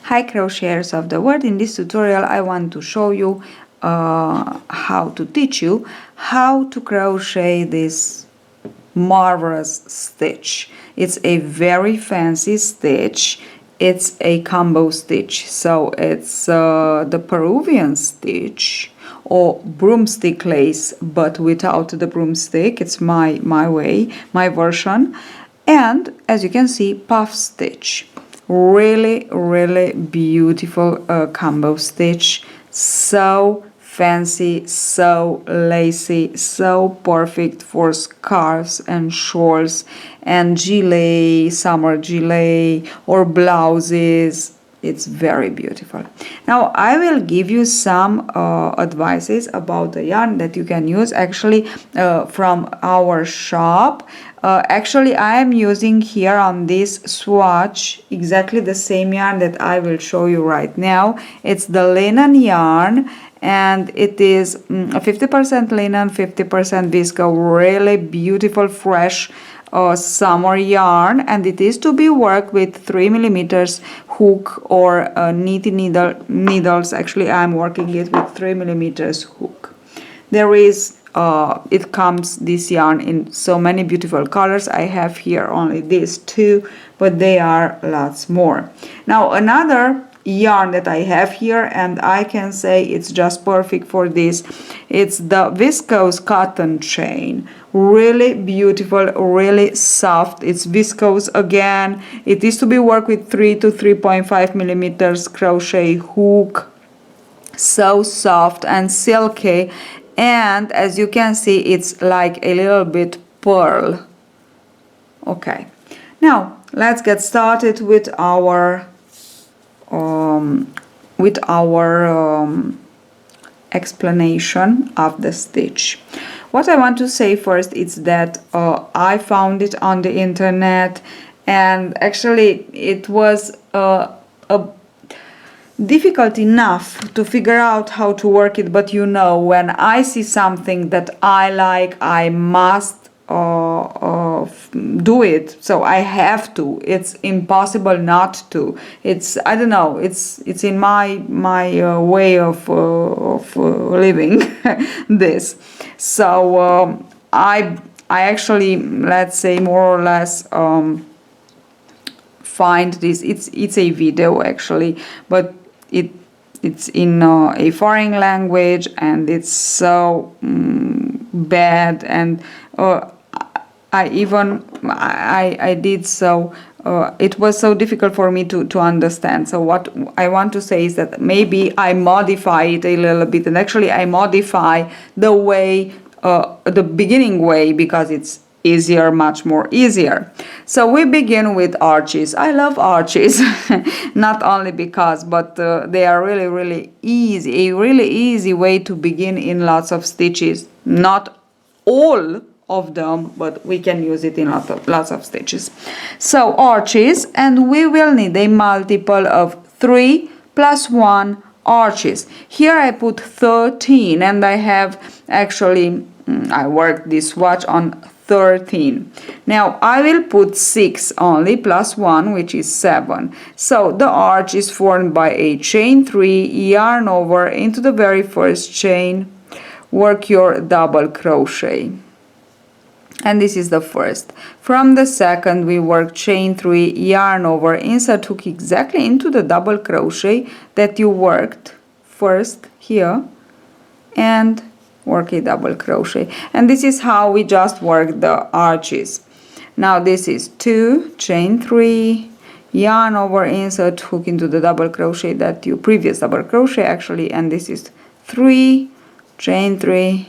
Hi crocheters of the world, in this tutorial I want to show you how to teach you how to crochet this marvelous stitch. It's a very fancy stitch. It's a combo stitch, so it's the Peruvian stitch or broomstick lace, but without the broomstick. It's my version. And as you can see, puff stitch. Really beautiful combo stitch. So fancy, so lacy, so perfect for scarves and shawls and gilet, summer gilet or blouses. It's very beautiful. Now I will give you some advices about the yarn that you can use actually from our shop. Actually I am using here on this swatch exactly the same yarn that I will show you right now. It's the linen yarn, and it is 50% linen, 50% viscose. Really beautiful, fresh summer yarn, and it is to be worked with 3mm hook or knitting needles. Actually I'm working it with 3mm hook. There is it comes this yarn in so many beautiful colors. I have here only these two, but they are lots more. Now another yarn that I have here, and I can say it's just perfect for this, it's the viscose cotton chain. Really beautiful, really soft. It's viscose again. It is to be worked with 3 to 3.5mm crochet hook. So soft and silky, and as you can see it's like a little bit pearl. Okay, now let's get started with our explanation of the stitch. What I want to say first is that I found it on the internet, and actually it was difficult enough to figure out how to work it, but you know, when I see something that I like, I must do it, so I have to. It's impossible not to. It's, I don't know, it's in my way of living this. So I actually, let's say, more or less find this. It's a video actually, but it's in a foreign language, and it's so bad, and I did so it was so difficult for me to understand. So what I want to say is that maybe I modify it a little bit, and actually I modify the way, the beginning way, because it's easier, much more easier. So we begin with arches. I love arches not only because, but they are really easy, a really easy way to begin in lots of stitches. Not all of them, but we can use it in lots of stitches. So arches, and we will need a multiple of 3 plus 1 arches. Here I put 13, and I have actually I worked this swatch on 13. Now I will put 6 only plus 1, which is 7. So the arch is formed by a chain 3, yarn over into the very first chain, work your double crochet, and this is the first. From the second we work chain 3, yarn over, insert hook exactly into the double crochet that you worked first here, and work a double crochet. And this is how we just work the arches. Now this is 2, chain 3, yarn over, insert hook into the double crochet that you previous double crochet actually, and this is 3, chain 3,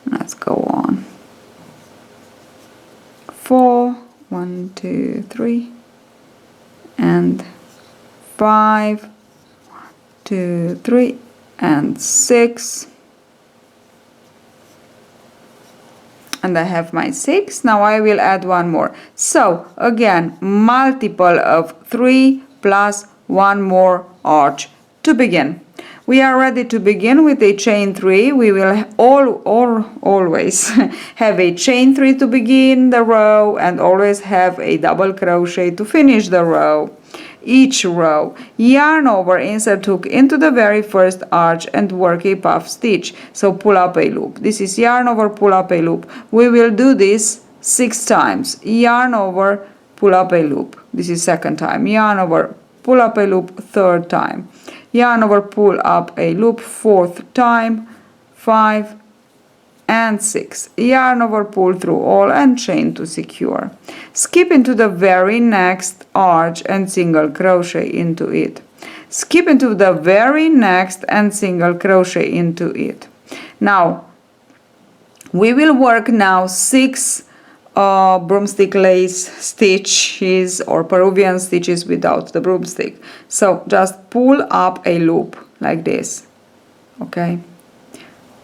let's go on, 4, 1 2 3, and 5, 1 2 3, and 6, and I have my 6. Now I will add one more. So again, multiple of 3 plus 1 more arch to begin. We are ready to begin with a chain 3. We will always have a chain 3 to begin the row, and always have a double crochet to finish the row. each row. Yarn over, insert hook into the very first arch and work a puff stitch. So pull up a loop. This is yarn over, pull up a loop. We will do this 6 times. Yarn over, pull up a loop. This is second time. Yarn over, pull up a loop, third time. Yarn over, pull up a loop, fourth time. 5 and 6. Yarn over, pull through all and chain to secure. Skip into the very next arch and single crochet into it. Skip into the very next and single crochet into it. Now we will work now 6 broomstick lace stitches or Peruvian stitches without the broomstick. So just pull up a loop like this. Okay,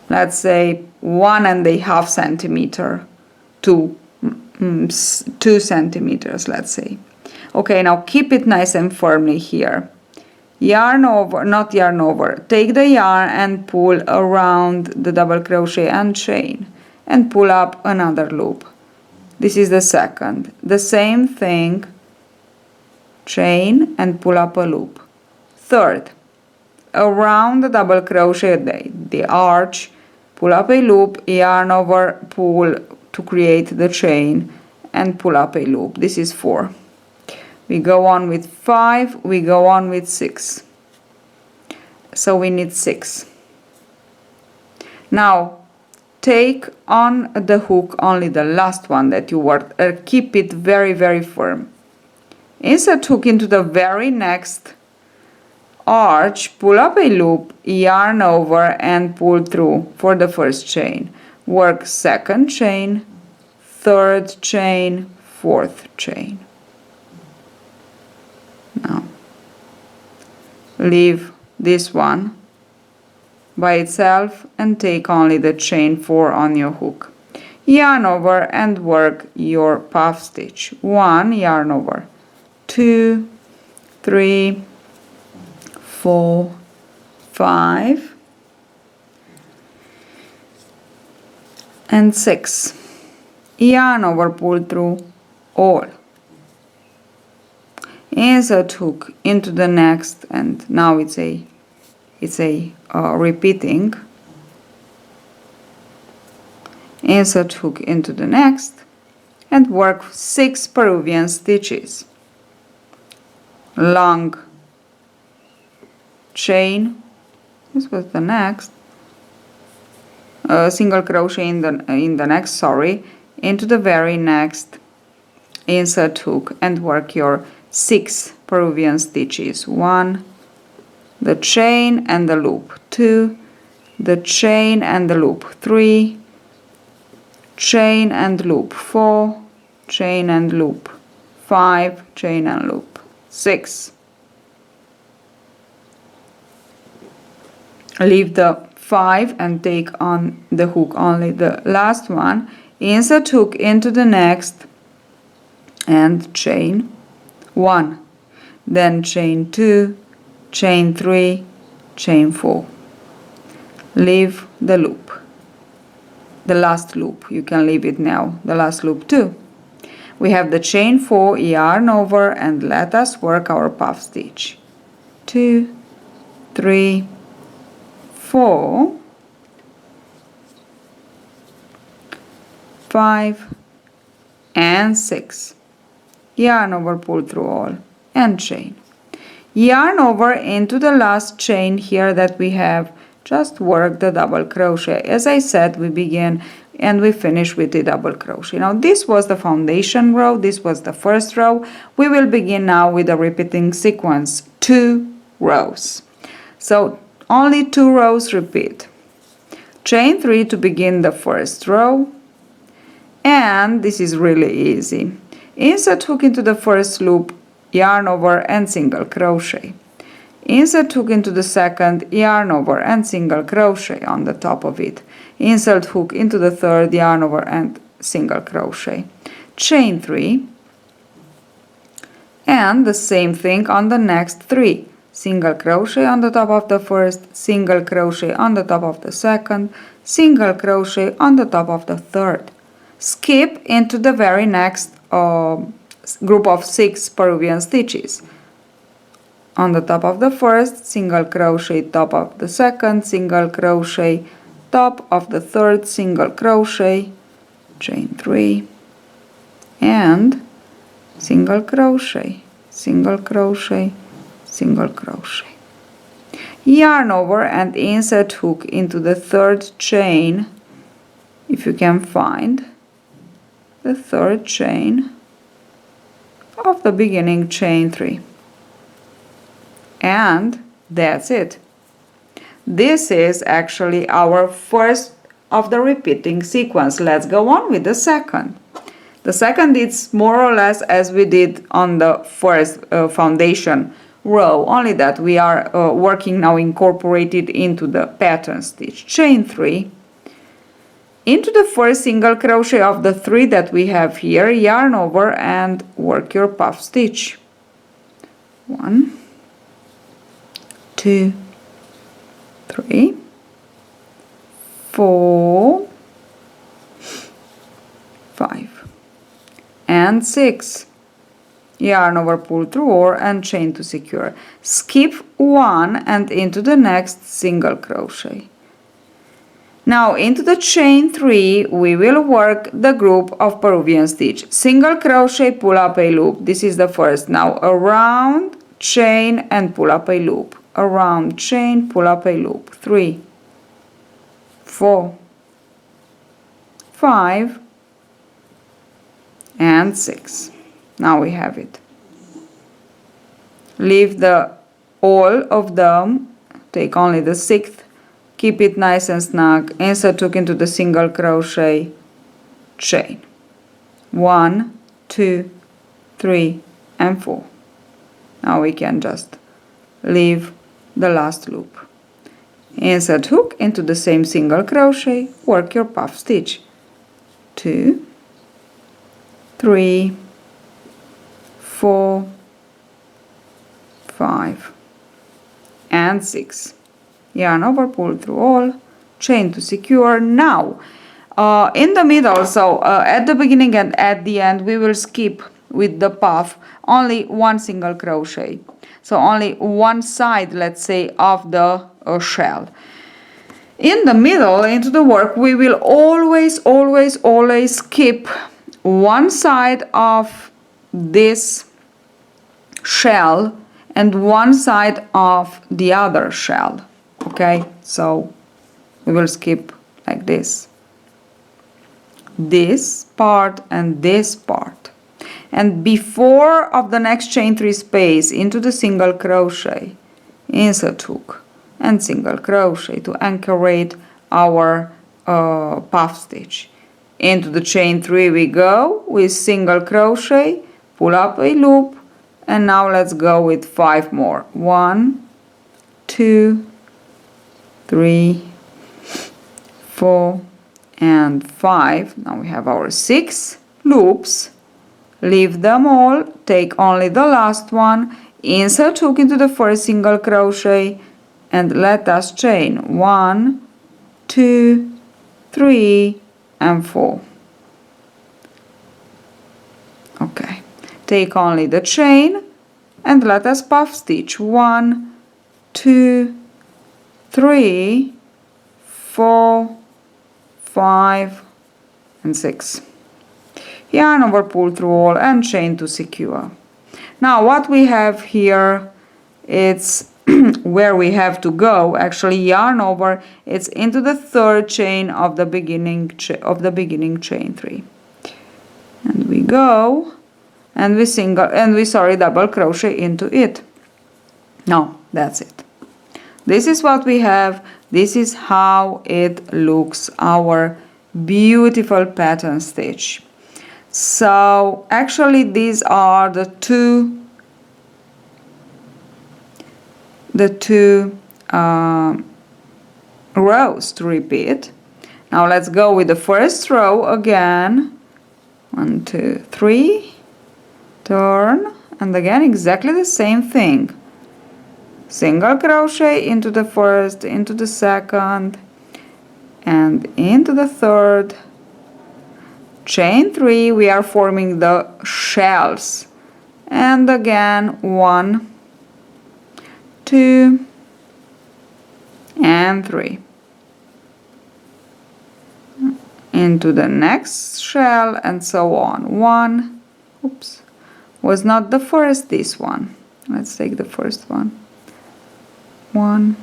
let's say 1.5 centimeter to 2 centimeters, let's say. Okay, now keep it nice and firmly here. Yarn over, not yarn over, take the yarn and pull around the double crochet and chain and pull up another loop. This is the second. The same thing, chain and pull up a loop. Third, around the double crochet, the arch, pull up a loop, yarn over, pull to create the chain and pull up a loop. This is 4. We go on with 5, we go on with 6. So we need 6. Now take on the hook only the last one that you worked. Keep it very, very firm. Insert hook into the very next arch, pull up a loop, yarn over and pull through for the first chain. Work second chain, third chain, fourth chain. Now leave this one by itself and take only the chain 4 on your hook. Yarn over and work your puff stitch. 1, yarn over, 2, 3, 4, 5 and 6. Yarn over, pull through all. Insert hook into the next, and now it's a repeating. Insert hook into the next and work 6 Peruvian stitches. Long chain. This was the next. Single crochet in the next. Sorry, into the very next. Insert hook and work your 6 Peruvian stitches. 1, the chain and the loop. 2, the chain and the loop. 3, chain and loop. 4, chain and loop. 5, chain and loop. 6. Leave the 5 and take on the hook only the last one. Insert hook into the next and chain 1, then chain 2, chain 3, chain 4. Leave the loop, the last loop. You can leave it now, the last loop too. We have the chain 4, yarn over and let us work our puff stitch. 2, 3, 4, 5 and 6. Yarn over, pull through all and chain. Yarn over into the last chain here that we have just work the double crochet. As I said, we begin and we finish with the double crochet. Now this was the foundation row, this was the first row. We will begin now with a repeating sequence, 2 rows. So only 2 rows repeat. Chain 3 to begin the first row, and this is really easy. Insert hook into the first loop, yarn over and single crochet. Insert hook into the second, yarn over and single crochet on the top of it. Insert hook into the third, yarn over and single crochet. Chain 3 and the same thing on the next 3. Single crochet on the top of the first, single crochet on the top of the second, single crochet on the top of the third. Skip into the very next group of 6 Peruvian stitches. on the top of the first, single crochet, top of the second, single crochet, top of the third, single crochet, chain 3, and single crochet, single crochet, single crochet. Yarn over and insert hook into the third chain, if you can find the third chain of the beginning chain 3. And that's it. This is actually our first of the repeating sequence. Let's go on with the second. The second is more or less as we did on the first foundation row, only that we are working now incorporated into the pattern stitch. Chain 3. Into the first single crochet of the 3 that we have here, yarn over and work your puff stitch. 1, 2, 3, 4, 5, and 6. Yarn over, pull through or and chain to secure. Skip 1 and into the next single crochet. Now into the chain 3 we will work the group of Peruvian stitch. Single crochet, pull up a loop. This is the first. Now around, chain and pull up a loop. Around, chain, pull up a loop. 3, 4, 5, and 6. Now we have it. Leave the all of them, take only the 6th, keep it nice and snug, insert hook into the single crochet, chain. 1, 2, 3, and 4. Now we can just leave the last loop. Insert hook into the same single crochet, work your puff stitch. 2, 3, 4, 5, and 6. Yarn over, pull through all, chain to secure. Now in the middle, so at the beginning and at the end, we will skip with the puff only one single crochet, so only one side, let's say, of the shell. In the middle, into the work, we will always skip one side of this shell and one side of the other shell. Okay, so we will skip like this part and this part, and before of the next chain 3 space into the single crochet, insert hook and single crochet to anchorate our puff stitch. Into the chain 3 we go with single crochet, pull up a loop, and now let's go with 5 more. 1, 2, 3, 4, and 5. Now we have our 6 loops. Leave them all, take only the last one, insert hook into the first single crochet, and let us chain 1, 2, 3, and 4. Okay, take only the chain and let us puff stitch. 1, 2, 3, 4, 5, and 6. Yarn over, pull through all, and chain to secure. Now what we have here, it's where we have to go. Actually, yarn over, it's into the third chain of the beginning chain 3, and we go and we double crochet into it. Now that's it. This is what we have. This is how it looks, our beautiful pattern stitch. So actually these are the two rows to repeat. Now let's go with the first row again. 1, 2, 3, turn, and again exactly the same thing. Single crochet into the first, into the second, and into the third. Chain 3, we are forming the shells, and again 1, 2 and 3. Into the next shell and so on. 1, oops, was not the first, this one. Let's take the first one. 1,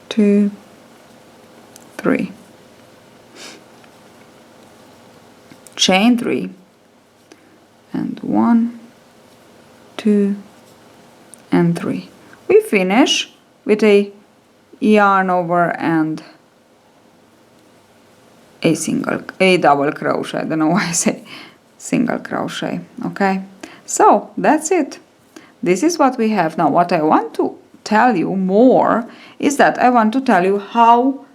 2, 3. Chain 3 and 1, 2 and 3. We finish with a yarn over and a double crochet. I don't know why I say single crochet. Okay, so that's it. This is what we have now. What I want to tell you more is that I want to tell you how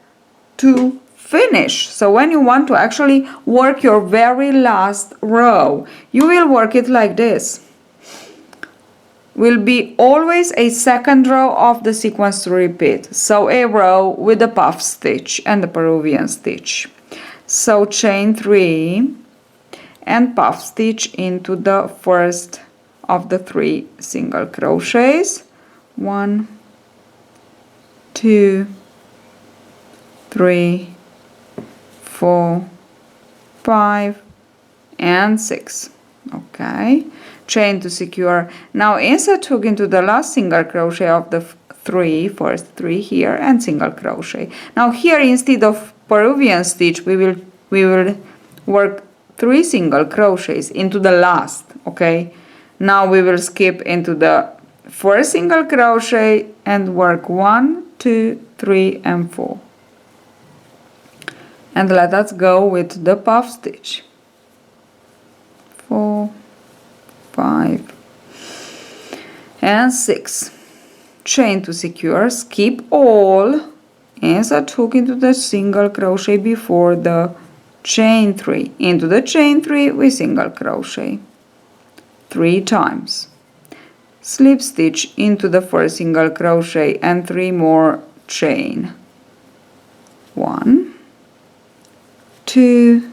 to finish. So when you want to actually work your very last row, you will work it like this. Will be always a second row of the sequence to repeat. So a row with the puff stitch and the Peruvian stitch. So chain 3 and puff stitch into the first of the 3 single crochets. 1, 2, 3, 4, 5 and 6. Okay, chain to secure. Now insert hook into the last single crochet of the first 3 here and single crochet. Now here, instead of Peruvian stitch, we will work 3 single crochets into the last. Okay, now we will skip into the first single crochet and work 1, 2, 3 and 4. And let us go with the puff stitch. 4, 5 and 6. Chain to secure, skip all, insert hook into the single crochet before the chain 3. Into the chain 3 we single crochet 3 times. Slip stitch into the first single crochet and 3 more chain. 1, 2,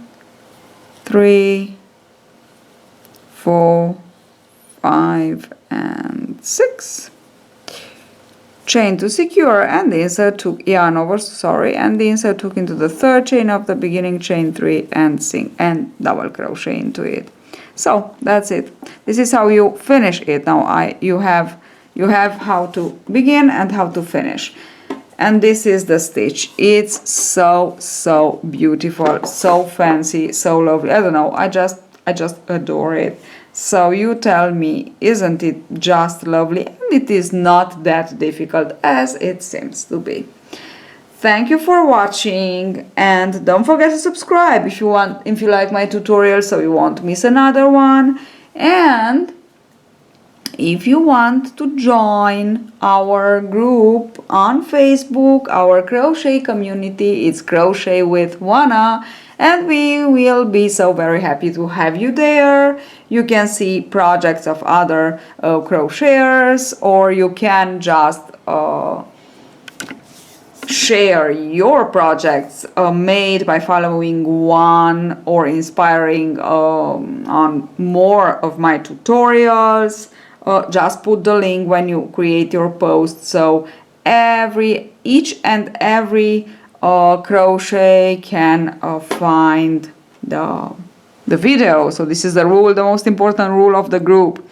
3, 4, 5 and 6. Chain to secure and insert hook, yarn over, and insert hook into the third chain of the beginning, chain 3 and double crochet into it. So that's it. This is how you finish it. Now you have how to begin and how to finish. And this is the stitch. It's so beautiful, so fancy, so lovely. I don't know, I just adore it. So you tell me, isn't it just lovely? And it is not that difficult as it seems to be. Thank you for watching, and don't forget to subscribe if you like my tutorial, so you won't miss another one. And if you want to join our group on Facebook, our crochet community, it's Crochet with Oana, and we will be so very happy to have you there. You can see projects of other crocheters, or you can just share your projects made by following one or inspiring on more of my tutorials. Just put the link when you create your post, so each and every crochet can find the video. So this is the rule, the most important rule of the group.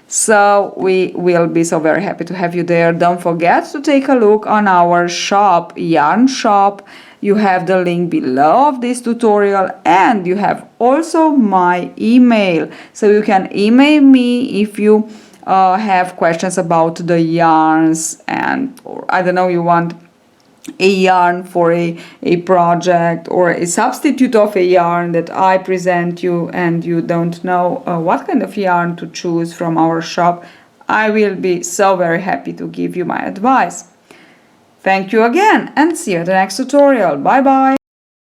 So we will be so very happy to have you there. Don't forget to take a look on our shop, Yarn Shop. You have the link below of this tutorial, and you have also my email. So you can email me if you have questions about the yarns, or I don't know, you want a yarn for a project, or a substitute of a yarn that I present you and you don't know what kind of yarn to choose from our shop. I will be so very happy to give you my advice. Thank you again, and see you in the next tutorial. Bye bye.